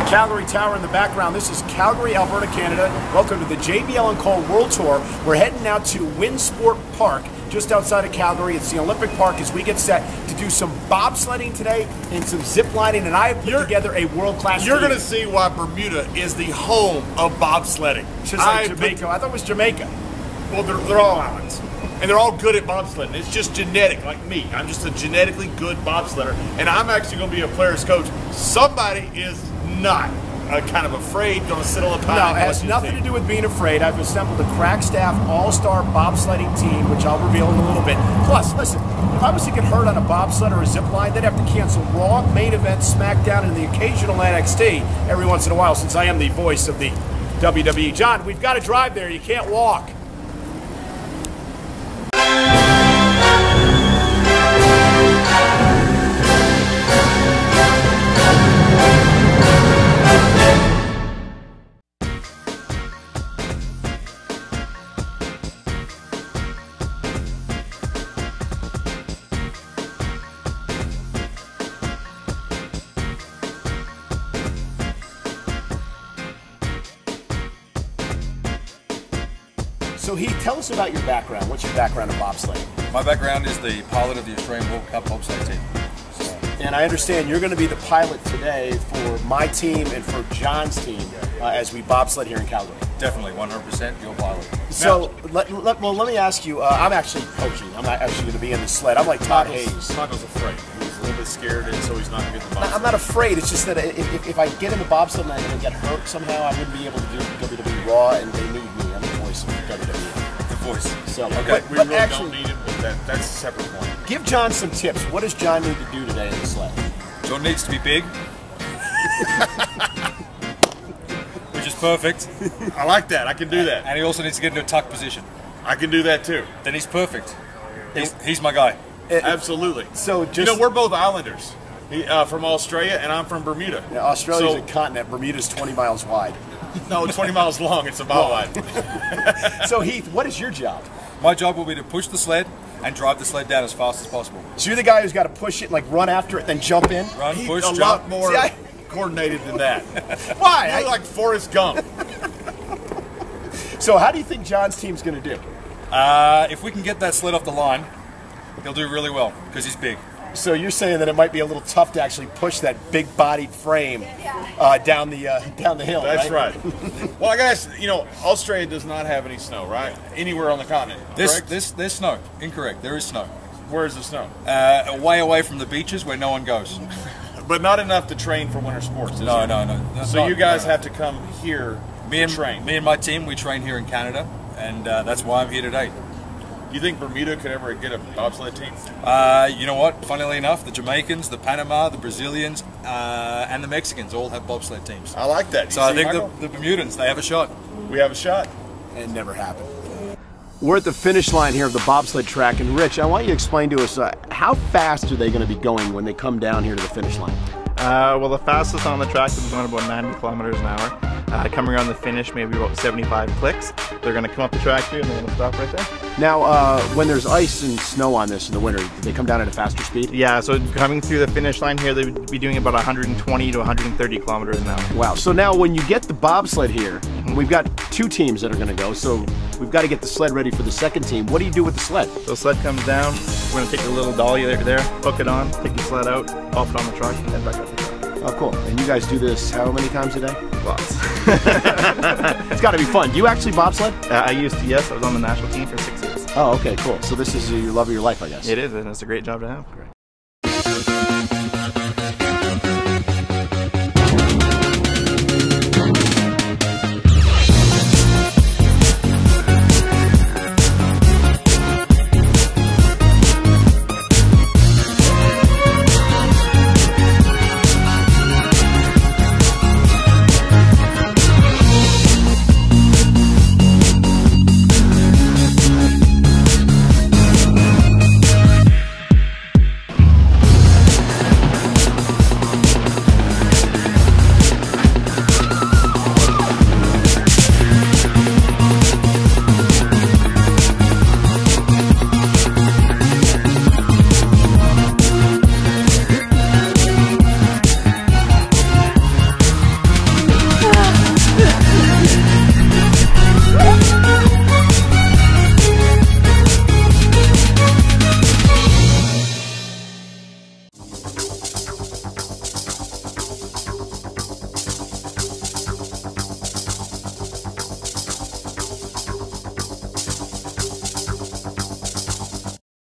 Calgary Tower in the background. This is Calgary, Alberta, Canada. Welcome to the JBL Cole World Tour. We're heading out to Winsport Park, just outside of Calgary. It's the Olympic Park as we get set to do some bobsledding today and some zip lining, and I have put together a world-class team. You're going to see why Bermuda is the home of bobsledding. Just like Jamaica. I thought it was Jamaica. Well, they're all islands. And they're all good at bobsledding. It's just genetic, like me. I'm just a genetically good bobsledder, and I'm actually going to be a player's coach. Somebody is not kind of afraid, going to sit on the pile. No, it has nothing to do with being afraid. I've assembled a crack staff all-star bobsledding team, which I'll reveal in a little bit. Plus, listen, if I was to get hurt on a bobsled or a zip line, they'd have to cancel Raw, main event, SmackDown, and the occasional NXT every once in a while, since I am the voice of the WWE. John, we've got to drive there. You can't walk. So Heath, tell us about your background. What's your background in bobsledding? My background is the pilot of the Australian World Cup bobsleigh team. And I understand you're going to be the pilot today for my team and for John's team as we bobsled here in Calgary. Definitely, 100% your pilot. So, let me ask you, I'm actually coaching. I'm not actually going to be in the sled. I'm like Todd Hayes. Michael's afraid. He's a little bit scared, and so he's not going to get the bobsled. I'm not afraid. It's just that if I get in the bobsled and I'm going to get hurt somehow, I wouldn't be able to do WWE Raw, and they need me. I'm the voice of WWE. The voice. So, okay, we really don't need him, but that's a separate point. Give John some tips. What does John need to do today in the sled? John needs to be big. Which is perfect. I like that. I can do that. And he also needs to get into a tuck position. I can do that too. Then he's perfect. He's my guy. Absolutely. So just, you know, we're both islanders. From Australia, and I'm from Bermuda. Yeah, Australia's a continent. Bermuda's 20 miles wide. No, 20 miles long. It's a mile wide. So Heath, what is your job? My job will be to push the sled and drive the sled down as fast as possible. So you're the guy who's got to push it, and like run after it, then jump in? Run, push, a jump. lot more coordinated than that. Why? You're like Forrest Gump. So how do you think John's team's going to do? If we can get that sled off the line, he'll do really well, because he's big. So you're saying that it might be a little tough to actually push that big-bodied frame down the hill, That's right? Well, I guess, you know, Australia does not have any snow, right? Anywhere on the continent, correct? There's snow. Incorrect. There is snow. Where is the snow? Way away from the beaches where no one goes. But not enough to train for winter sports, No. So you guys have to come here to train. Me and my team, we train here in Canada, and that's why I'm here today. You think Bermuda could ever get a bobsled team? You know what? Funnily enough, the Jamaicans, the Panama, the Brazilians, and the Mexicans all have bobsled teams. I like that. So I think the Bermudans, they have a shot. We have a shot. It never happened. We're at the finish line here of the bobsled track, and Rich, I want you to explain to us how fast are they going to be going when they come down here to the finish line? Well, the fastest on the track is going about 90 kilometers an hour. Coming around the finish, maybe about 75 clicks. They're going to come up the track here and they're going to stop right there. Now, when there's ice and snow on this in the winter, do they come down at a faster speed? Yeah, so coming through the finish line here, they would be doing about 120 to 130 kilometers an hour. Wow. So now when you get the bobsled here, we've got two teams that are going to go, so we've got to get the sled ready for the second team. What do you do with the sled? So the sled comes down, we're going to take the little dolly there, hook it on, take the sled out, pop it on the truck, and head back up the truck. Oh, cool. And you guys do this how many times a day? Lots. It's got to be fun. Do you actually bobsled? I used to, yes. I was on the national team for 6 years. Oh, okay, cool. So this is your love of your life, I guess. It is, and it's a great job to have. Great.